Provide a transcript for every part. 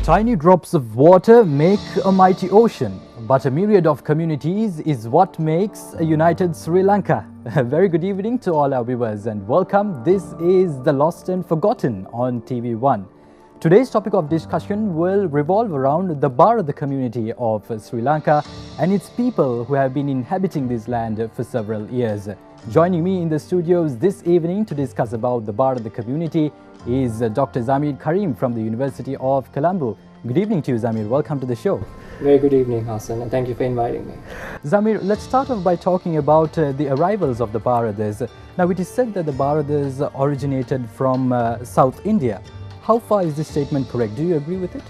Tiny drops of water make a mighty ocean, but a myriad of communities is what makes a united Sri Lanka. A very good evening to all our viewers and welcome. This is The Lost and Forgotten on TV1. Today's topic of discussion will revolve around the Bharatha community of Sri Lanka and its people who have been inhabiting this land for several years. Joining me in the studios this evening to discuss about the Bharatha community is Dr. Zameer Careem from the University of Colombo. Good evening to you, Zameer. Welcome to the show. Very good evening, Hassaan, and thank you for inviting me. Zameer, let's start off by talking about the arrivals of the Bharathas. Now, it is said that the Bharathas originated from South India. How far is this statement correct? Do you agree with it?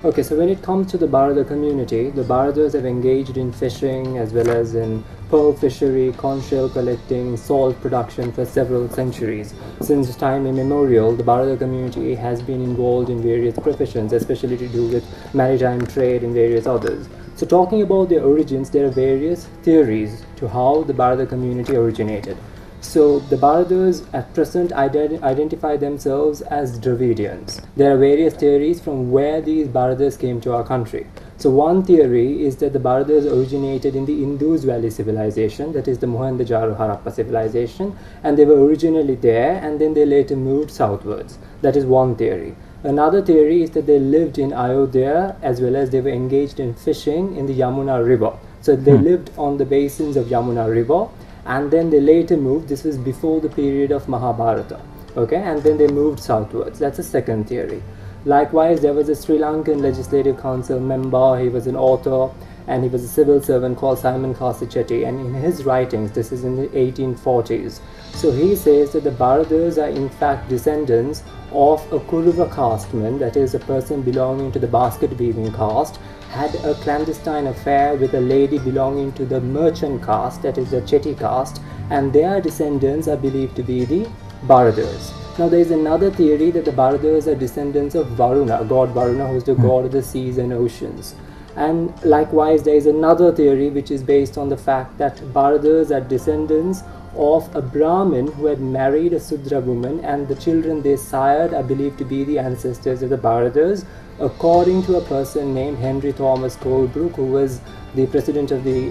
Okay, so when it comes to the Bharatha community, the Bharathas have engaged in fishing as well as in pearl fishery, conch shell collecting, salt production for several centuries. Since time immemorial, the Bharatha community has been involved in various professions, especially to do with maritime trade and various others. So talking about their origins, there are various theories to how the Bharatha community originated. So the Bharathas at present identify themselves as Dravidians. There are various theories from where these Bharathas came to our country. So one theory is that the Bharathas originated in the Indus Valley civilization, that is the Mohenjo-daro Harappa civilization, and they were originally there and then they later moved southwards. That is one theory. Another theory is that they lived in Ayodhya as well as they were engaged in fishing in the Yamuna River. So they lived on the basins of Yamuna River. And then they later moved, this was before the period of Mahabharata, okay, and then they moved southwards. That's a second theory. Likewise, there was a Sri Lankan Legislative Council member, he was an author, and he was a civil servant called Simon Chetty, and in his writings, this is in the 1840s, so he says that the Bharathas are in fact descendants of a Kuruva casteman, that is a person belonging to the basket weaving caste, had a clandestine affair with a lady belonging to the merchant caste, that is the Chetty caste, and their descendants are believed to be the Bharathas. Now there is another theory that the Bharathas are descendants of Varuna, god Varuna, who is the god of the seas and oceans. And likewise there is another theory which is based on the fact that Bharathas are descendants of a Brahmin who had married a Sudra woman, and the children they sired are believed to be the ancestors of the Bharathas, according to a person named Henry Thomas Colebrook, who was the president of the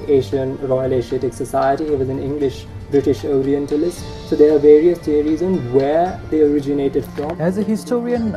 Royal Asiatic Society. He was an English-British Orientalist. So there are various theories on where they originated from. As a historian,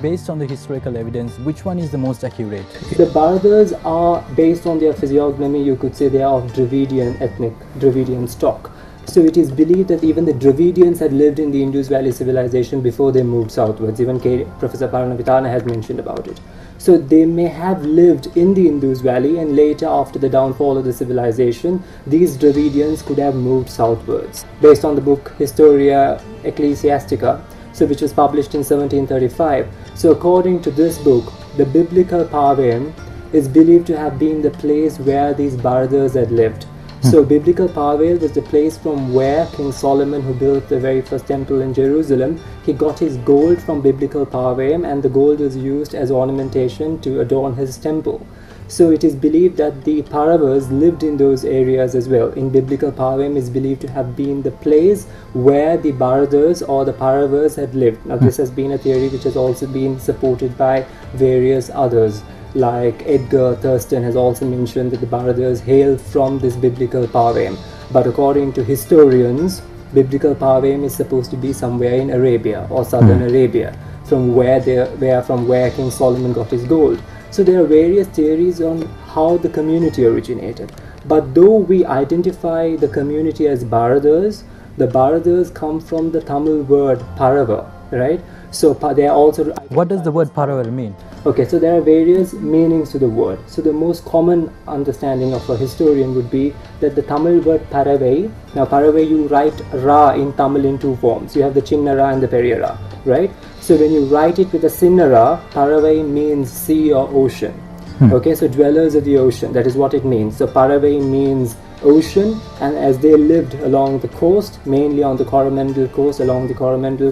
based on the historical evidence, which one is the most accurate? The Bharathas are, based on their physiognomy, you could say they are of Dravidian stock. So it is believed that even the Dravidians had lived in the Indus Valley civilization before they moved southwards. Even Professor Paranavitana has mentioned about it. So they may have lived in the Indus Valley, and later, after the downfall of the civilization, these Dravidians could have moved southwards. Based on the book Historia Ecclesiastica, so which was published in 1735. So according to this book, the biblical Paveim is believed to have been the place where these Bharathas had lived. So biblical Pavel was the place from where King Solomon, who built the very first temple in Jerusalem, he got his gold from biblical Pavel, and the gold was used as ornamentation to adorn his temple. So it is believed that the Pauravas lived in those areas as well. In biblical Pavel is believed to have been the place where the Bharathas or the Pauravas had lived. Now this has been a theory which has also been supported by various others. Like Edgar Thurston has also mentioned that the Bharathas hail from this biblical Paveim. But according to historians, biblical Paveim is supposed to be somewhere in Arabia or southern Arabia, from where King Solomon got his gold. So there are various theories on how the community originated. But though we identify the community as Bharathas, the Bharathas come from the Tamil word Parava, right? So they are also... What does the word Parava mean? Okay, so there are various meanings to the word. So the most common understanding of a historian would be that the Tamil word Paravai, now Paravai you write Ra in Tamil in two forms. You have the Chinna Ra and the Periya Ra, right? So when you write it with a Sinna Ra, Paravai means sea or ocean. Okay, so dwellers of the ocean, that is what it means. So Paravai means ocean, and as they lived along the coast, mainly on the Coromandel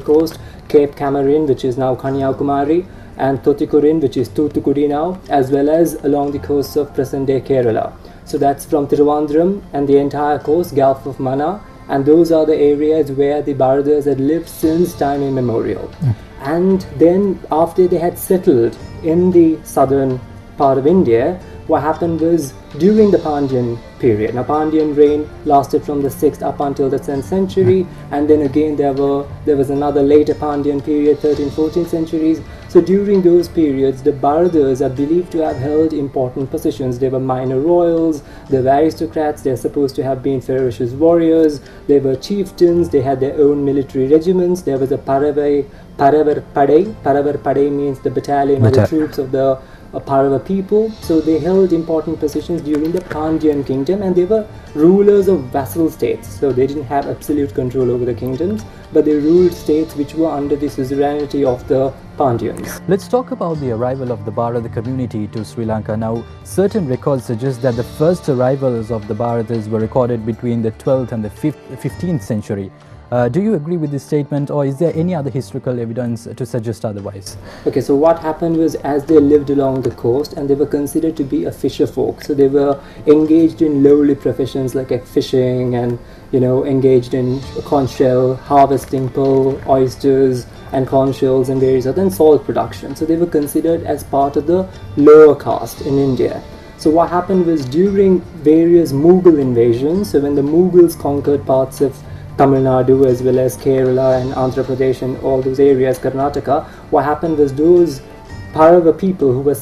coast, Cape Cameron, which is now Kanyakumari, and Thoothukudi, which is Thoothukudi now, as well as along the coast of present-day Kerala. So that's from Thiruvananthapuram and the entire coast, Gulf of Mannar, and those are the areas where the Bharathas had lived since time immemorial. And then after they had settled in the southern part of India, what happened was during the Pandyan period. Now Pandyan reign lasted from the 6th up until the 10th century, and then again there was another later Pandyan period, 13th, 14th centuries. So during those periods, the Bharathas are believed to have held important positions. They were minor royals, they were aristocrats, they're supposed to have been ferocious warriors, they were chieftains, they had their own military regiments. There was a Paravar Pade means the battalion or the troops of the Parava people. So they held important positions during the Pandyan kingdom, and they were rulers of vassal states. So they didn't have absolute control over the kingdoms, but they ruled states which were under the suzerainty of the Pandyans. Let's talk about the arrival of the Bharatha community to Sri Lanka. Now, certain records suggest that the first arrivals of the Bharathas were recorded between the 12th and the 15th century. Do you agree with this statement, or is there any other historical evidence to suggest otherwise? Okay, so what happened was, as they lived along the coast, and they were considered to be a fisher folk, so they were engaged in lowly professions like fishing, and engaged in conch shell harvesting, pearl, oysters and conch shells and various other, and salt production. So they were considered as part of the lower caste in India. So what happened was, during various Mughal invasions, so when the Mughals conquered parts of Tamil Nadu as well as Kerala and Andhra Pradesh and all those areas, Karnataka, what happened was those Parava people who had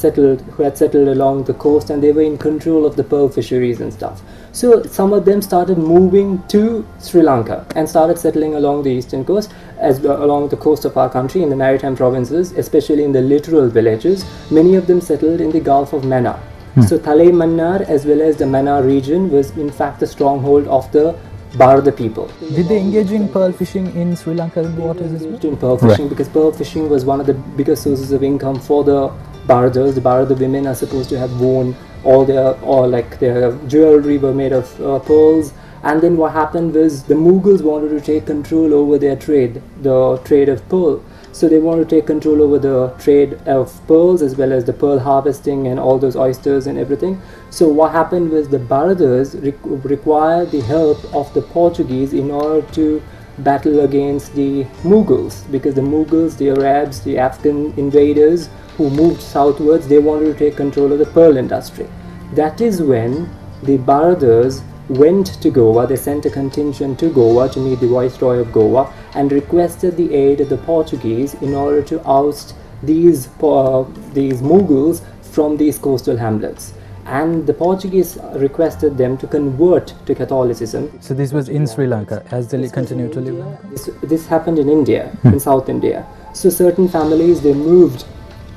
settled along the coast, and they were in control of the pearl fisheries and stuff. So some of them started moving to Sri Lanka and started settling along the eastern coast, as well along the coast of our country in the maritime provinces, especially in the littoral villages. Many of them settled in the Gulf of Mannar. So Thale Mannar as well as the Mannar region was in fact the stronghold of the Bharatha people. Did they engage in pearl fishing in Sri Lankan waters as well? In pearl fishing, because pearl fishing was one of the biggest sources of income for the Bharathas. The Bharatha women are supposed to have worn their jewelry were made of pearls. And then what happened was, the Mughals wanted to take control over their trade, the trade of pearl. So they wanted to take control over the trade of pearls as well as the pearl harvesting and all those oysters and everything. So what happened was, the Bharathas required the help of the Portuguese in order to battle against the Mughals, because the Mughals, the Arabs, the Afghan invaders who moved southwards, they wanted to take control of the pearl industry. That is when the Bharathas went to Goa. They sent a contingent to Goa to meet the Viceroy of Goa and requested the aid of the Portuguese in order to oust these Mughals from these coastal hamlets. And the Portuguese requested them to convert to Catholicism. So this was in Sri Lanka as they continued to live? This happened in India, in South India. So certain families, they moved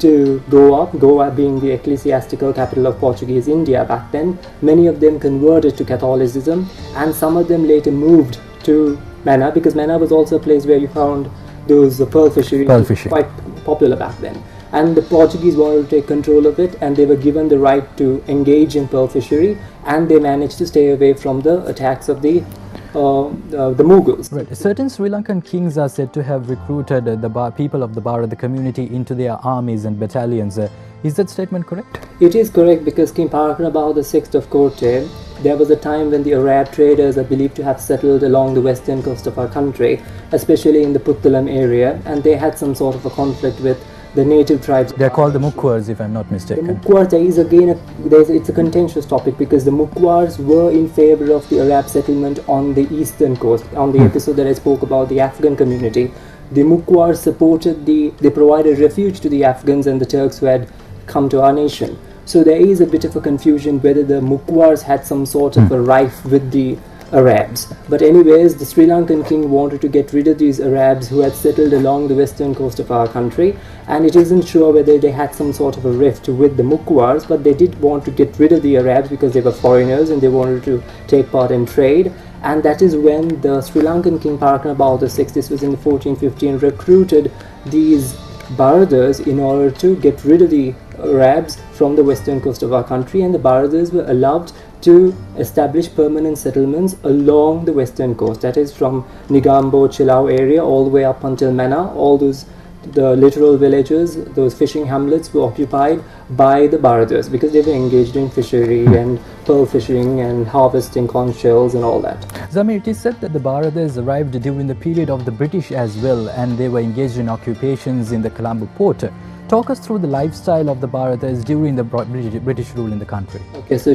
to Goa being the ecclesiastical capital of Portuguese India back then. Many of them converted to Catholicism, and some of them later moved to Mannar, because Mannar was also a place where you found those pearl fisheries, quite popular back then. And the Portuguese wanted to take control of it, and they were given the right to engage in pearl fishery, and they managed to stay away from the attacks of the Mughals. Right. Certain Sri Lankan kings are said to have recruited the people of the Bharatha community into their armies and battalions. Is that statement correct? It is correct, because King Parakrama VI of Korte, there was a time when the Arab traders are believed to have settled along the western coast of our country, especially in the Puttalam area, and they had some sort of a conflict with the native tribes. They are called the Mukwars, if I'm not mistaken. The Mukwars, it's a contentious topic, because the Mukwars were in favor of the Arab settlement on the eastern coast. On the episode that I spoke about the Afghan community, the Mukwars they provided refuge to the Afghans and the Turks who had come to our nation. So there is a bit of a confusion whether the Mukwars had some sort of a rife with the Arabs. But anyways, the Sri Lankan king wanted to get rid of these Arabs who had settled along the western coast of our country, and it isn't sure whether they had some sort of a rift with the Mukwars, but they did want to get rid of the Arabs because they were foreigners and they wanted to take part in trade. And that is when the Sri Lankan king Parakrama VI, this was in 1415, recruited these Bharathas in order to get rid of the Arabs from the western coast of our country, and the Bharathas were allowed to establish permanent settlements along the western coast, that is from Nigambo, Chilau area all the way up until Mannar. All those the literal villages, those fishing hamlets, were occupied by the Bharathas because they were engaged in fishery and pearl fishing and harvesting conch shells and all that. Zameer, it is said that the Bharathas arrived during the period of the British as well, and they were engaged in occupations in the Colombo port. Talk us through the lifestyle of the Bharathas during the British rule in the country. Okay, so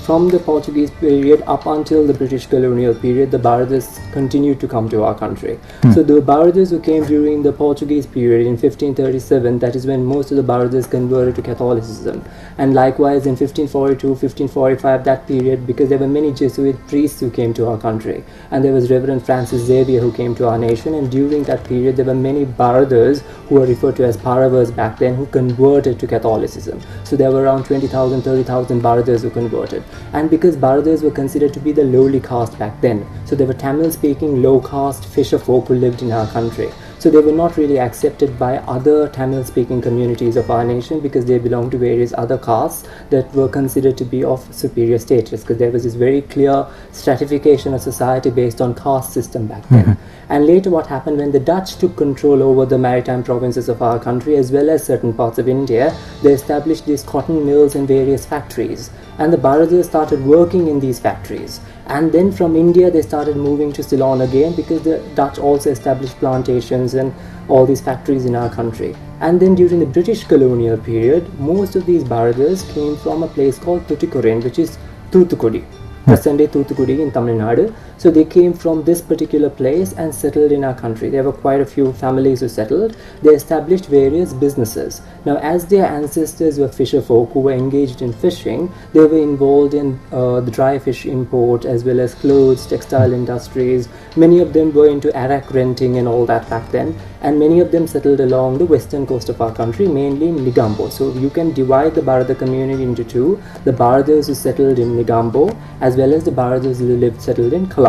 from the Portuguese period up until the British colonial period, the Bharathas continued to come to our country. So the Bharathas who came during the Portuguese period in 1537, that is when most of the Bharathas converted to Catholicism. And likewise in 1542, 1545, that period, because there were many Jesuit priests who came to our country. And there was Reverend Francis Xavier who came to our nation, and during that period there were many Bharathas who were referred to as Paravas back then, who converted to Catholicism. So there were around 20,000, 30,000 Bharathas who converted. And because Bharathas were considered to be the lowly caste back then, so they were Tamil-speaking, low-caste fisher folk who lived in our country. So they were not really accepted by other Tamil-speaking communities of our nation because they belonged to various other castes that were considered to be of superior status, because there was this very clear stratification of society based on caste system back then. And later what happened when the Dutch took control over the maritime provinces of our country as well as certain parts of India, they established these cotton mills and various factories. And the Bharathas started working in these factories. And then from India they started moving to Ceylon again because the Dutch also established plantations and all these factories in our country. And then during the British colonial period, most of these Bharathas came from a place called Tuticorin, which is Thoothukudi. Present-day Thoothukudi in Tamil Nadu. So they came from this particular place and settled in our country. There were quite a few families who settled. They established various businesses. Now, as their ancestors were fisher folk who were engaged in fishing, they were involved in the dry fish import as well as clothes, textile industries. Many of them were into arak renting and all that back then. And many of them settled along the western coast of our country, mainly in Negombo. So you can divide the Bharatha community into two: the Bharathas who settled in Negombo as well as the Bharathas who settled in Colombo.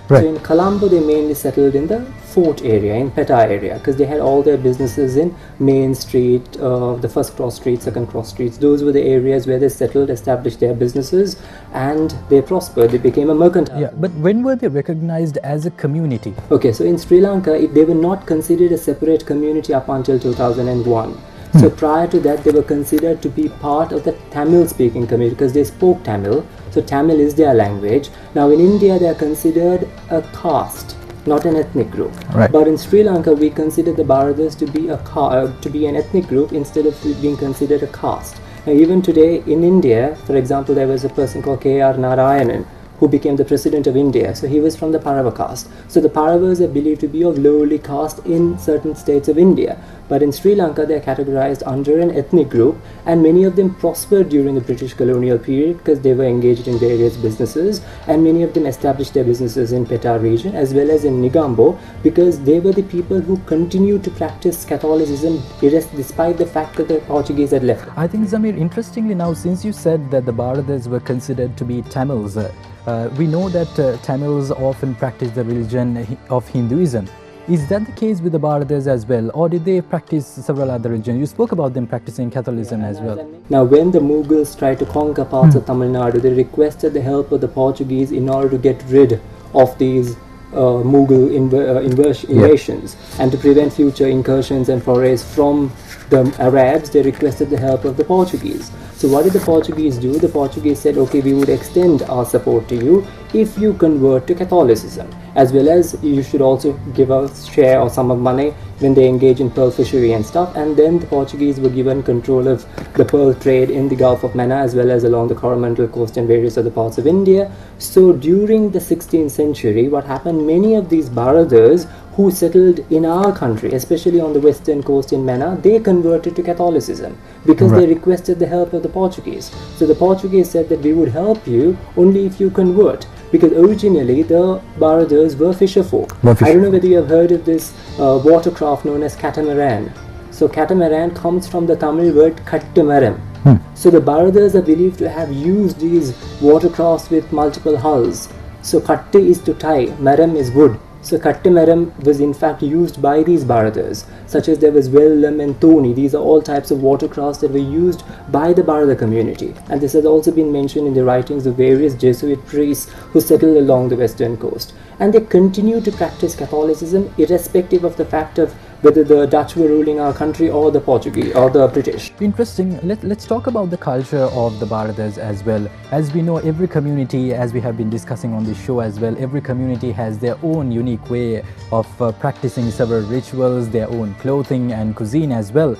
Right. So in Colombo they mainly settled in the fort area, in Petta area, because they had all their businesses in Main Street, the first cross street, second cross streets. Those were the areas where they settled, established their businesses, and they prospered. They became a mercantile. Yeah, but when were they recognized as a community? Okay, so in Sri Lanka, they were not considered a separate community up until 2001. So prior to that, they were considered to be part of the Tamil-speaking community because they spoke Tamil. So Tamil is their language. Now in India, they are considered a caste, not an ethnic group. Right. But in Sri Lanka, we consider the Bharathas to be an ethnic group instead of being considered a caste. Now even today in India, for example, there was a person called K.R. Narayanan who became the president of India. So he was from the Parava caste. So the Paravas are believed to be of lowly caste in certain states of India. But in Sri Lanka, they are categorized under an ethnic group, and many of them prospered during the British colonial period because they were engaged in various businesses, and many of them established their businesses in Petta region as well as in Negombo because they were the people who continued to practice Catholicism despite the fact that the Portuguese had left. I think, Zameer, interestingly now, since you said that the Bharathas were considered to be Tamils, we know that Tamils often practice the religion of Hinduism. Is that the case with the Bharathas as well, or did they practice several other religions? You spoke about them practicing Catholicism as well. Now, when the Mughals tried to conquer parts of Tamil Nadu, they requested the help of the Portuguese in order to get rid of these Mughal invasions, and to prevent future incursions and forays from the Arabs. They requested the help of the Portuguese. So what did the Portuguese do? The Portuguese said, okay, we would extend our support to you if you convert to Catholicism, as well as you should also give a share or sum of money when they engage in pearl fishery and stuff. And then the Portuguese were given control of the pearl trade in the Gulf of Mannar as well as along the Coromandel coast and various other parts of India. So during the 16th century, what happened, many of these Bharathas who settled in our country, especially on the western coast in Mannar, they converted to Catholicism because they requested the help of the Portuguese. So the Portuguese said that we would help you only if you convert, because originally the Bharathas were fisher folk. I don't know whether you have heard of this watercraft known as catamaran. So catamaran comes from the Tamil word kattamaram. So the Bharathas are believed to have used these watercrafts with multiple hulls. So katte is to tie, maram is wood. So kattamaram was in fact used by these Bharathas, such as there was Vellam and Thoni. These are all types of watercrafts that were used by the Bharatha community. And this has also been mentioned in the writings of various Jesuit priests who settled along the western coast. And they continue to practice Catholicism irrespective of the fact of whether the Dutch were ruling our country or the Portuguese or the British. Interesting. Let's talk about the culture of the Bharathas as well. As we know, every community, as we have been discussing on this show as well, every community has their own unique way of practicing several rituals, their own clothing and cuisine as well.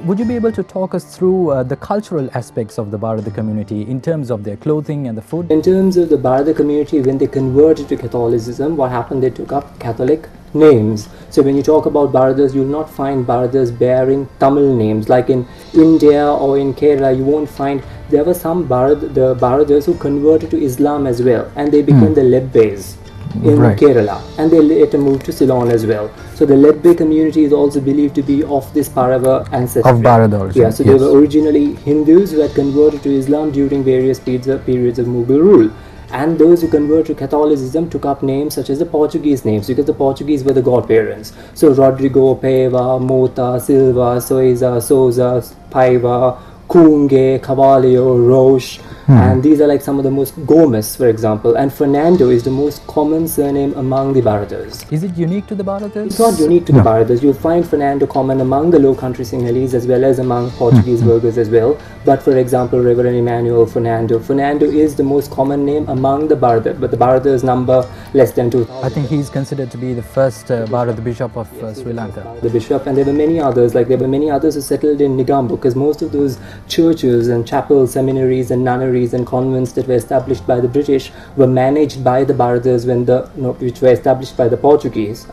Would you be able to talk us through the cultural aspects of the Bharatha community in terms of their clothing and the food? In terms of the Bharatha community, when they converted to Catholicism, what happened? They took up Catholic names. So when you talk about Bharathas, you'll not find Bharathas bearing Tamil names. Like in India or in Kerala, you won't find. There were some Bharathas who converted to Islam as well, and they became the Lebbes in Kerala, and they later moved to Ceylon as well. So the Lebbe community is also believed to be of this Parava ancestry. Of Bharatha origin. Yeah, so they were originally Hindus who had converted to Islam during various periods of Mughal rule. And those who converted to Catholicism took up names such as the Portuguese names, because the Portuguese were the godparents. So Rodrigo, Paiva, Mota, Silva, Soiza, Souza, Paiva, Kunge, Cavallo, Roche, and these are like some of the most Gomes, for example. And Fernando is the most common surname among the Bharathas. Is it unique to the Bharathas? It's not unique to the Bharathas. You'll find Fernando common among the Low Country Sinhalese as well as among Portuguese workers as well. But for example, Reverend Emmanuel Fernando is the most common name among the Bharatha, but the Bharathas number less than 2,000. I think he's considered to be the first Bharatha bishop of Sri Lanka. The bishop, and there were many others, like there were many others who settled in Negombo, because most of those churches and chapels, seminaries and nunneries and convents that were established by the British were managed by the Bharathas which were established by the Portuguese,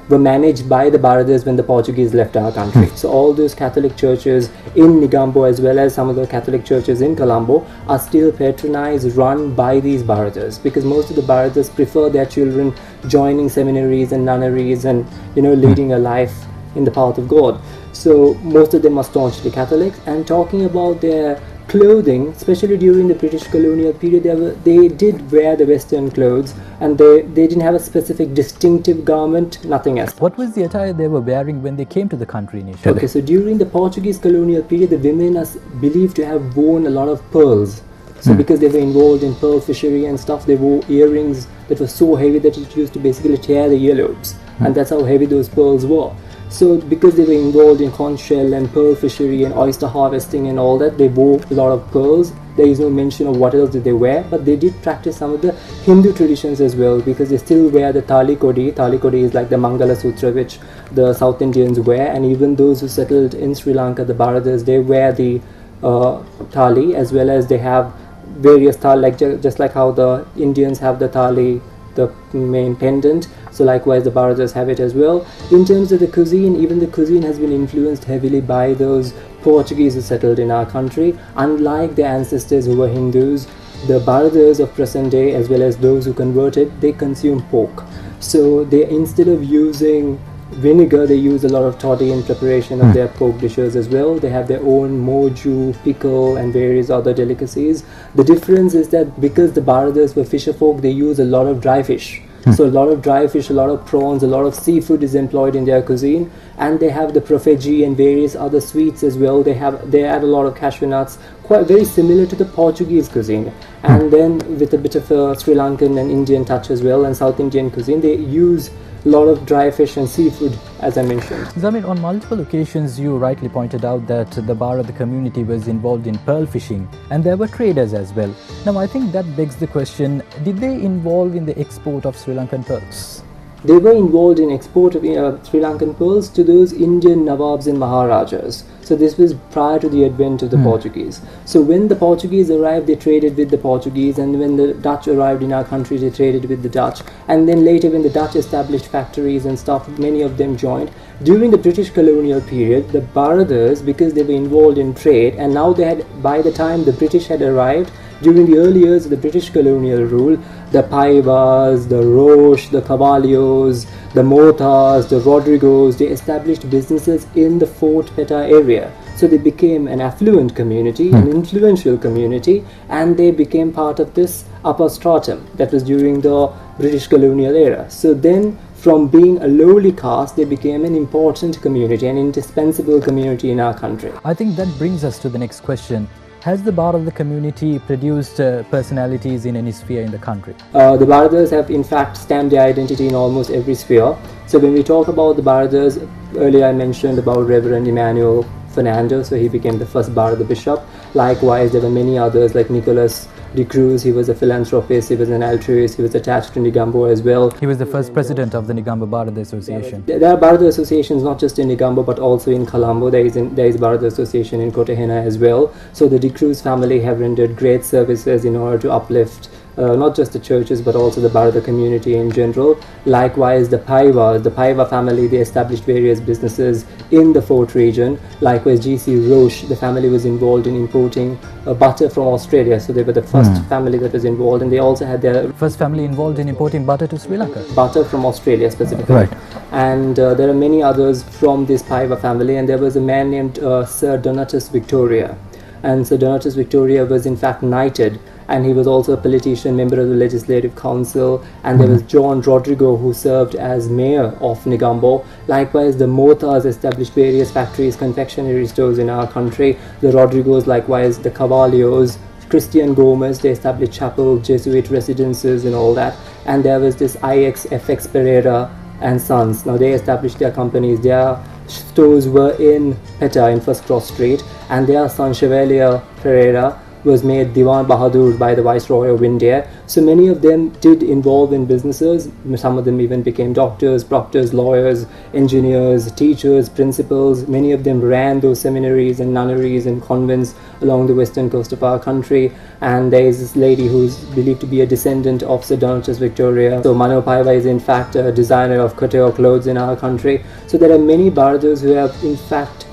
were managed by the Bharathas when the Portuguese left our country. So all those Catholic churches in Negombo as well as some of the Catholic churches in Colombo are still patronized, run by these Bharathas, because most of the Bharathas prefer their children joining seminaries and nunneries and leading a life in the path of God. So most of them are staunchly Catholics. And talking about their clothing, especially during the British colonial period, they did wear the Western clothes, and they didn't have a specific distinctive garment, nothing else. What was the attire they were wearing when they came to the country initially? Okay, so during the Portuguese colonial period, the women are believed to have worn a lot of pearls. So because they were involved in pearl fishery and stuff, they wore earrings that were so heavy that it used to basically tear the earlobes, and that's how heavy those pearls were. So because they were involved in conch shell and pearl fishery and oyster harvesting and all that, they wore a lot of pearls. There is no mention of what else did they wear, but they did practice some of the Hindu traditions as well, because they still wear the Tali Kodi. Tali Kodi is like the Mangala Sutra which the South Indians wear, and even those who settled in Sri Lanka, the Bharathas, they wear the Tali, as well as they have various Tali, like just like how the Indians have the Tali, the main pendant. So likewise the Bharathas have it as well. In terms of the cuisine, even the cuisine has been influenced heavily by those Portuguese who settled in our country. Unlike their ancestors who were Hindus, the Bharathas of present day, as well as those who converted, they consume pork. So they, instead of using vinegar, they use a lot of toddy in preparation of their pork dishes as well. They have their own moju, pickle and various other delicacies. The difference is that because the Bharathas were fisher folk, they use a lot of dry fish. So a lot of dry fish, a lot of prawns, a lot of seafood is employed in their cuisine, and they have the profeji and various other sweets as well. They add a lot of cashew nuts, quite very similar to the Portuguese cuisine. And then with a bit of a Sri Lankan and Indian touch as well, and South Indian cuisine, they use a lot of dry fish and seafood, as I mentioned. Zameer, on multiple occasions you rightly pointed out that the Bharatha community was involved in pearl fishing, and there were traders as well. Now I think that begs the question, did they involve in the export of Sri Lankan pearls? They were involved in export of Sri Lankan pearls to those Indian Nawabs and Maharajas. So this was prior to the advent of the Portuguese. So when the Portuguese arrived, they traded with the Portuguese, and when the Dutch arrived in our country, they traded with the Dutch. And then later when the Dutch established factories and stuff, many of them joined. During the British colonial period, the Bharathas, because they were involved in trade, and now they had, by the time the British had arrived, during the early years of the British colonial rule, the Paivas, the Roche, the Cavallos, the Motas, the Rodrigos, they established businesses in the Fort Petah area. So they became an affluent community, an influential community, and they became part of this upper stratum that was during the British colonial era. So then, from being a lowly caste, they became an important community, an indispensable community in our country. I think that brings us to the next question. Has the Bharatha community produced personalities in any sphere in the country? The Bharathas have in fact stamped their identity in almost every sphere. So when we talk about the Bharathas, earlier I mentioned about Reverend Emmanuel Fernando, so he became the first Bharatha bishop. Likewise, there were many others like Nicholas de Cruz. He was a philanthropist, he was an altruist, he was attached to Negombo as well. He was the first president of the Negombo Bharatha Association. There are Bharatha associations not just in Negombo but also in Colombo. There is Bharatha association in Kotahena as well. So the de Cruz family have rendered great services in order to uplift not just the churches but also the Bharatha community in general. Likewise, the Paiva family, they established various businesses in the Fort region. Likewise, G.C. Roche, the family was involved in importing butter from Australia, so they were the first family that was involved, and they also had their First family involved in importing butter to Sri Lanka. butter from Australia specifically. Right. And there are many others from this Paiva family, and there was a man named Sir Donatus Victoria. And Sir Donatus Victoria was in fact knighted, and he was also a politician, member of the Legislative Council. And there was John Rodrigo, who served as mayor of Negombo. Likewise, the Mothas established various factories, confectionery stores in our country. The Rodrigos, likewise the Cavallios, Christian Gomez, they established chapels, Jesuit residences and all that. And there was this IXFX Pereira and Sons. Now they established their companies. Their stores were in Peta in First Cross Street, and their son Chevalier Pereira was made Diwan Bahadur by the Viceroy of India. So many of them did involve in businesses. Some of them even became doctors, proctors, lawyers, engineers, teachers, principals. Many of them ran those seminaries and nunneries and convents along the western coast of our country. And there is this lady who's believed to be a descendant of Sir Donatus Victoria. So Mano Paiva is in fact a designer of couture clothes in our country. So there are many Bharathas who have in fact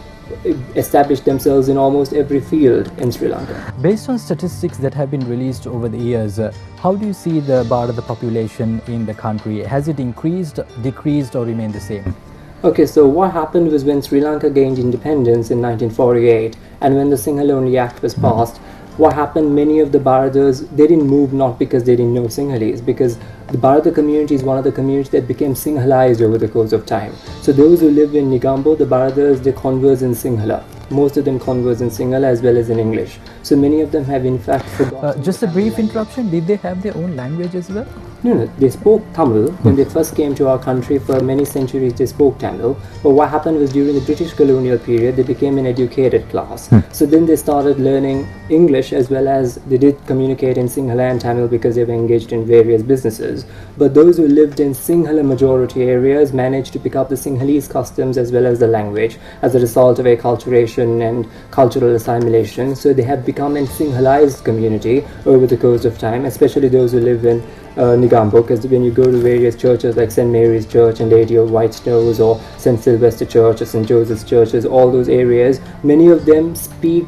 established themselves in almost every field in Sri Lanka. Based on statistics that have been released over the years, how do you see the Bharatha population in the country? Has it increased, decreased, or remained the same? Okay, so what happened was when Sri Lanka gained independence in 1948 and when the Sinhala-only Act was passed, what happened, many of the Bharathas, they didn't move not because they didn't know Sinhalese, because the Bharatha community is one of the communities that became Sinhalized over the course of time. So those who live in Negombo, the Bharathas, they converse in Sinhala. Most of them converse in Sinhala as well as in English. So many of them have in fact forgotten. Just a brief interruption, did they have their own language as well? No, they spoke Tamil. When they first came to our country, for many centuries they spoke Tamil. But what happened was during the British colonial period, they became an educated class. So then they started learning English as well as they did communicate in Sinhala and Tamil because they were engaged in various businesses. But those who lived in Sinhala majority areas managed to pick up the Sinhalese customs as well as the language as a result of acculturation and cultural assimilation. So they have become a Sinhalized community over the course of time, especially those who live in Negombo, because when you go to various churches like St. Mary's Church and Lady of White Snows or St. Sylvester Church or St. Joseph's Churches, all those areas, many of them speak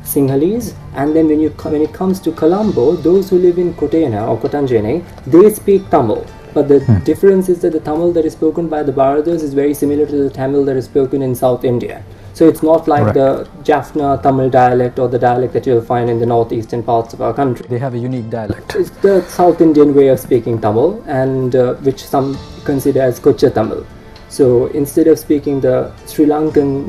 Sinhalese. And then when it comes to Colombo, those who live in Kotena or Kotanjene, they speak Tamil. But the difference is that the Tamil that is spoken by the Bharathas is very similar to the Tamil that is spoken in South India. So it's not like the Jaffna Tamil dialect or the dialect that you'll find in the northeastern parts of our country. They have a unique dialect. It's the South Indian way of speaking Tamil, and which some consider as Kocha Tamil. So instead of speaking the Sri Lankan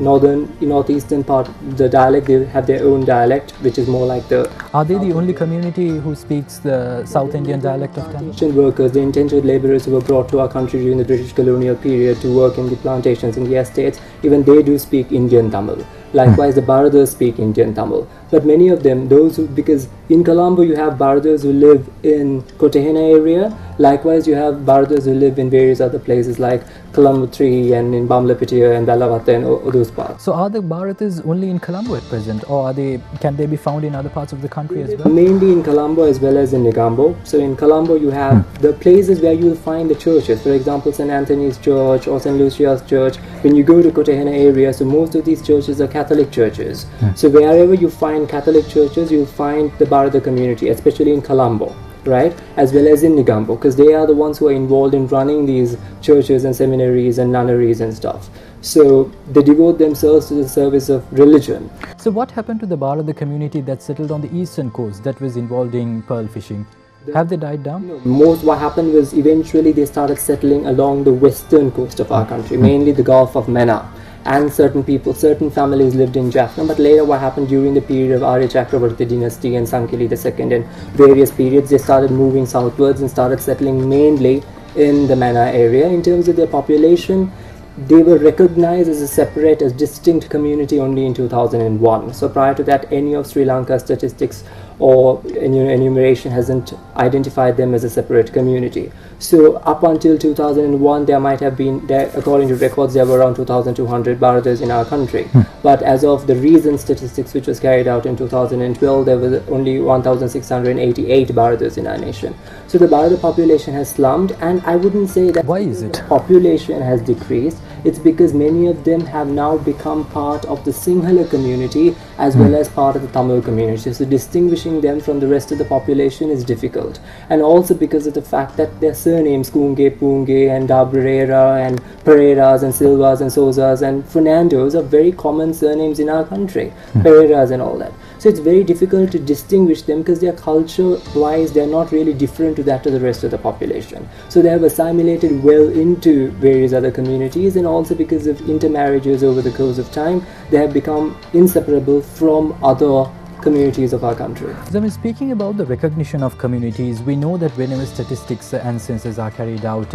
northeastern part, the dialect, they have their own dialect, which is more like the... Are they the only community who speaks the South Indian dialect of Tamil? Plantation workers, the indentured labourers who were brought to our country during the British colonial period to work in the plantations in the estates, even they do speak Indian Tamil. Likewise, the Bharathas speak Indian Tamil. But many of them, because in Colombo you have Bharathas who live in Kotahena area, likewise you have Bharathas who live in various other places like Colombo 3 and in Bamlapitia and Balawata and all those parts. So are the Bharathas only in Colombo at present, or can they be found in other parts of the country as well? Mainly in Colombo as well as in Negombo. So in Colombo you have the places where you will find the churches. For example, St. Anthony's Church or St. Lucia's Church. When you go to Kotahena area, so most of these churches are Catholic churches. So wherever you find Catholic churches, you'll find the Bharatha community, especially in Colombo, right, as well as in Negombo, because they are the ones who are involved in running these churches and seminaries and nunneries and stuff. So they devote themselves to the service of religion. So what happened to the Bharatha community that settled on the eastern coast that was involved in pearl fishing? Have they died down? No. What happened was eventually they started settling along the western coast of our country, mainly the Gulf of Mannar. And certain families lived in Jaffna, but later what happened during the period of Arya Chakravarti dynasty and Sankili II and various periods, they started moving southwards and started settling mainly in the Mannar area. In terms of their population, they were recognized as a separate, as distinct community only in 2001. So prior to that, any of Sri Lanka's statistics or enumeration hasn't identified them as a separate community. So up until 2001, there might have been, according to records, there were around 2,200 Bharathas in our country. But as of the recent statistics, which was carried out in 2012, there was only 1,688 Bharathas in our nation. So the Bharatha population has slumped, and I wouldn't say that. Why is it? The population has decreased. It's because many of them have now become part of the Sinhala community as well as part of the Tamil community. So distinguishing them from the rest of the population is difficult. And also because of the fact that their surnames Kunge, Punge and Dabrera and Pereiras and Silvas and Sozas and Fernandos are very common surnames in our country. Pereiras and all that. So it's very difficult to distinguish them because their culture-wise, they're not really different to that of the rest of the population. So they have assimilated well into various other communities, and also because of intermarriages over the course of time, they have become inseparable from other communities of our country. Zameer, speaking about the recognition of communities, we know that whenever statistics and census are carried out,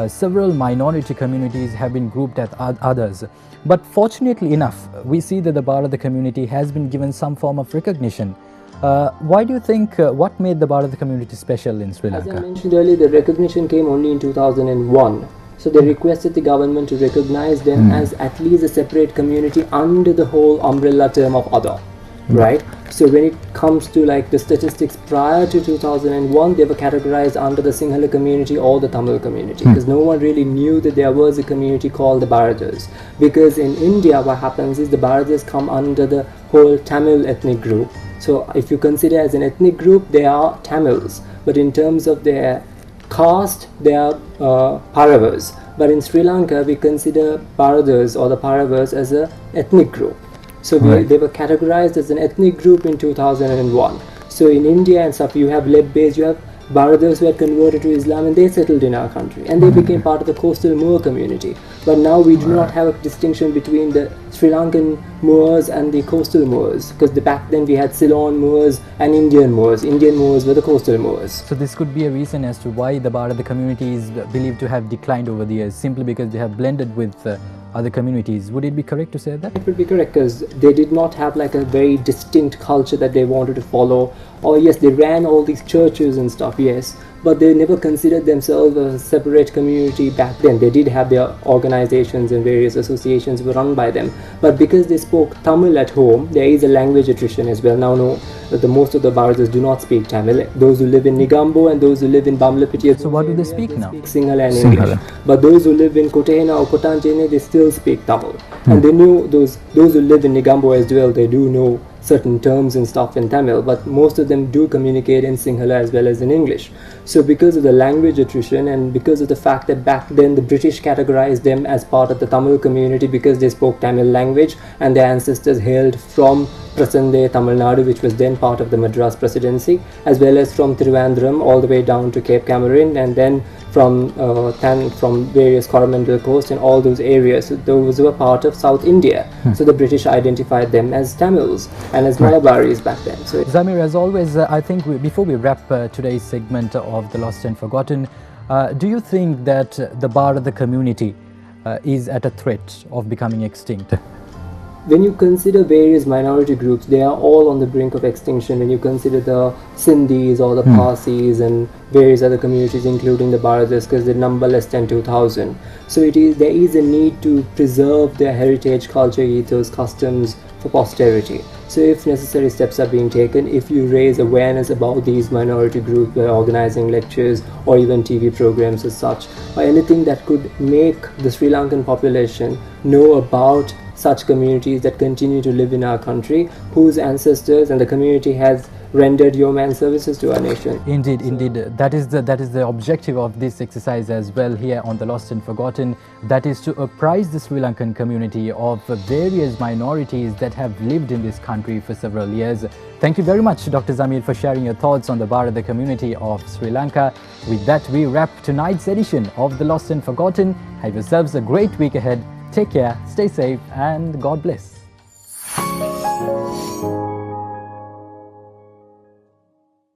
several minority communities have been grouped as others. But fortunately enough, we see that the Bharatha community has been given some form of recognition. Why do you think, what made the Bharatha community special in Sri Lanka? As I mentioned earlier, the recognition came only in 2001. So they requested the government to recognize them as at least a separate community under the whole umbrella term of other. Right? So when it comes to like the statistics prior to 2001, they were categorized under the Sinhala community or the Tamil community, because no one really knew that there was a community called the Bharathas. Because in India, what happens is the Bharathas come under the whole Tamil ethnic group. So if you consider as an ethnic group, they are Tamils, but in terms of their caste, they are Paravas. But in Sri Lanka, we consider Bharathas or the Paravas as an ethnic group. So they were categorized as an ethnic group in 2001. So in India and stuff, you have Lebbes, you have Bharathas who had converted to Islam and they settled in our country and they became part of the coastal Moor community. But now we do not have a distinction between the Sri Lankan Moors and the coastal Moors, because back then we had Ceylon Moors and Indian Moors. Indian Moors were the coastal Moors. So this could be a reason as to why the Bharatha community is believed to have declined over the years, simply because they have blended with other communities. Would it be correct to say that? It would be correct, because they did not have like a very distinct culture that they wanted to follow. Or yes, they ran all these churches and stuff, yes, but they never considered themselves a separate community back then. They did have their organizations and various associations were run by them. But because they spoke Tamil at home, there is a language attrition as well. Now, no, the most of the Bharathas do not speak Tamil. Those who live in Nigambo and those who live in Bamlapitiya. So what do they speak now? Speak Sinhala and English. But those who live in Kotena or Kotanjene, they still speak Tamil. And they knew those who live in Nigambo as well, they do know certain terms and stuff in Tamil, but most of them do communicate in Sinhala as well as in English. So because of the language attrition and because of the fact that back then the British categorized them as part of the Tamil community because they spoke Tamil language and their ancestors hailed from Prasande, Tamil Nadu, which was then part of the Madras Presidency, as well as from Trivandrum all the way down to Cape Cameron, and then from various Coromandel coast and all those areas. So those were part of South India. So the British identified them as Tamils and as Malabaris back then. So Zameer, as always, I think before we wrap today's segment of The Lost and Forgotten, do you think that the Bharatha community is at a threat of becoming extinct? When you consider various minority groups, they are all on the brink of extinction. When you consider the Sindhis or the Parsis and various other communities, including the Bharathas, because they number less than 2,000. So there is a need to preserve their heritage, culture, ethos, customs for posterity. So if necessary steps are being taken, if you raise awareness about these minority groups by organizing lectures or even TV programs as such, or anything that could make the Sri Lankan population know about such communities that continue to live in our country, whose ancestors and the community has rendered yeoman services to our nation. Indeed, indeed. That is the objective of this exercise as well here on The Lost and Forgotten. That is to apprise the Sri Lankan community of various minorities that have lived in this country for several years. Thank you very much, Dr. Zameer, for sharing your thoughts on the Bharatha community of Sri Lanka. With that, we wrap tonight's edition of The Lost and Forgotten. Have yourselves a great week ahead. Take care, stay safe, and God bless.